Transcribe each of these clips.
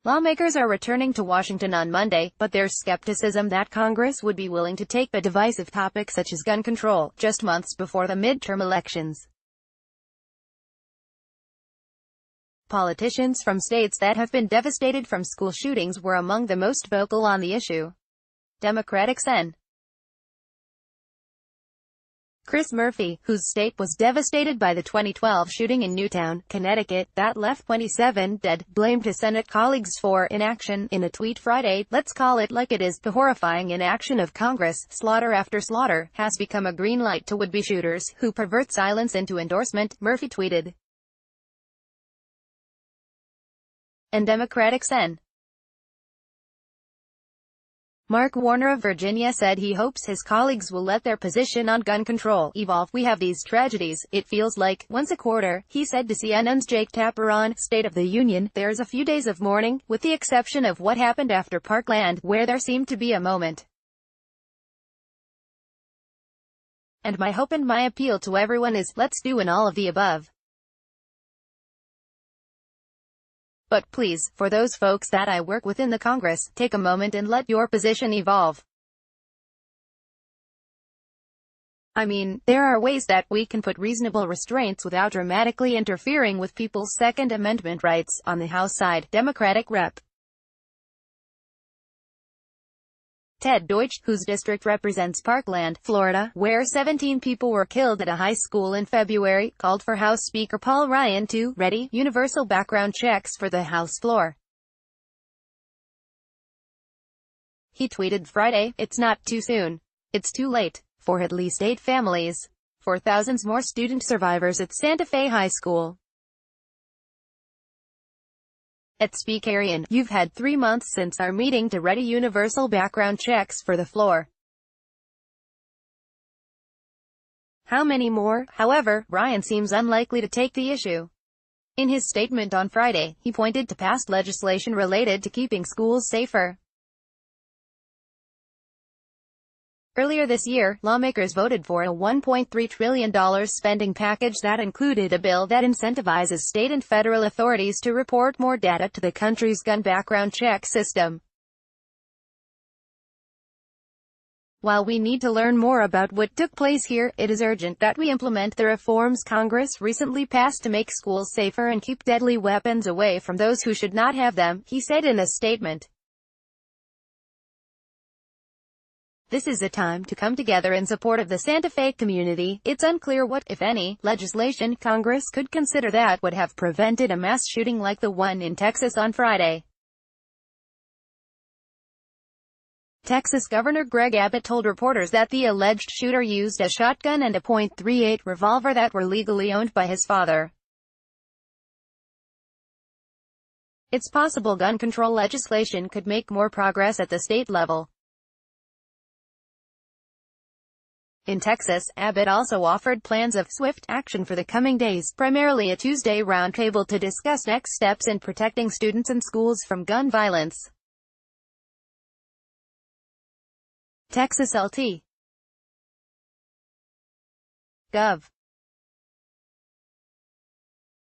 Lawmakers are returning to Washington on Monday, but there's skepticism that Congress would be willing to take a divisive topic such as gun control, just months before the midterm elections. Politicians from states that have been devastated from school shootings were among the most vocal on the issue. Democratic Sen. Chris Murphy, whose state was devastated by the 2012 shooting in Newtown, Connecticut, that left 27 dead, blamed his Senate colleagues for inaction. In a tweet Friday, "Let's call it like it is. The horrifying inaction of Congress, slaughter after slaughter, has become a green light to would-be shooters, who pervert silence into endorsement," Murphy tweeted. And Democratic Sen. Mark Warner of Virginia said he hopes his colleagues will let their position on gun control evolve. "We have these tragedies, it feels like, once a quarter," he said to CNN's Jake Tapper on State of the Union. "There's a few days of mourning, with the exception of what happened after Parkland, where there seemed to be a moment. And my hope and my appeal to everyone is, let's do an all of the above. But please, for those folks that I work with in the Congress, take a moment and let your position evolve. I mean, there are ways that we can put reasonable restraints without dramatically interfering with people's Second Amendment rights." On the House side, Democratic Rep. Ted Deutsch, whose district represents Parkland, Florida, where 17 people were killed at a high school in February, called for House Speaker Paul Ryan to ready universal background checks for the House floor. He tweeted Friday, "It's not too soon. It's too late. For at least 8 families. For thousands more student survivors at Santa Fe High School. At Speakerian, you've had 3 months since our meeting to ready universal background checks for the floor. How many more?" However, Ryan seems unlikely to take the issue. In his statement on Friday, he pointed to past legislation related to keeping schools safer. Earlier this year, lawmakers voted for a $1.3 trillion spending package that included a bill that incentivizes state and federal authorities to report more data to the country's gun background check system. "While we need to learn more about what took place here, it is urgent that we implement the reforms Congress recently passed to make schools safer and keep deadly weapons away from those who should not have them," he said in a statement. "This is a time to come together in support of the Santa Fe community. It's unclear what, if any, legislation Congress could consider that would have prevented a mass shooting like the one in Texas on Friday." Texas Governor Greg Abbott told reporters that the alleged shooter used a shotgun and a .38 revolver that were legally owned by his father. It's possible gun control legislation could make more progress at the state level. In Texas, Abbott also offered plans of swift action for the coming days, primarily a Tuesday roundtable to discuss next steps in protecting students and schools from gun violence. Texas LT. Gov.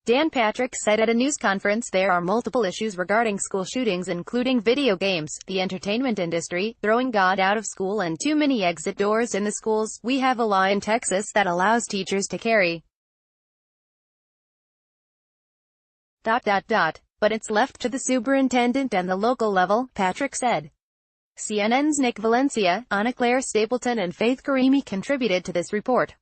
Dan Patrick said at a news conference there are multiple issues regarding school shootings including video games, the entertainment industry, throwing God out of school and too many exit doors in the schools. "We have a law in Texas that allows teachers to carry ... but it's left to the superintendent and the local level," Patrick said. CNN's Nick Valencia, Anna Claire Stapleton and Faith Karimi contributed to this report.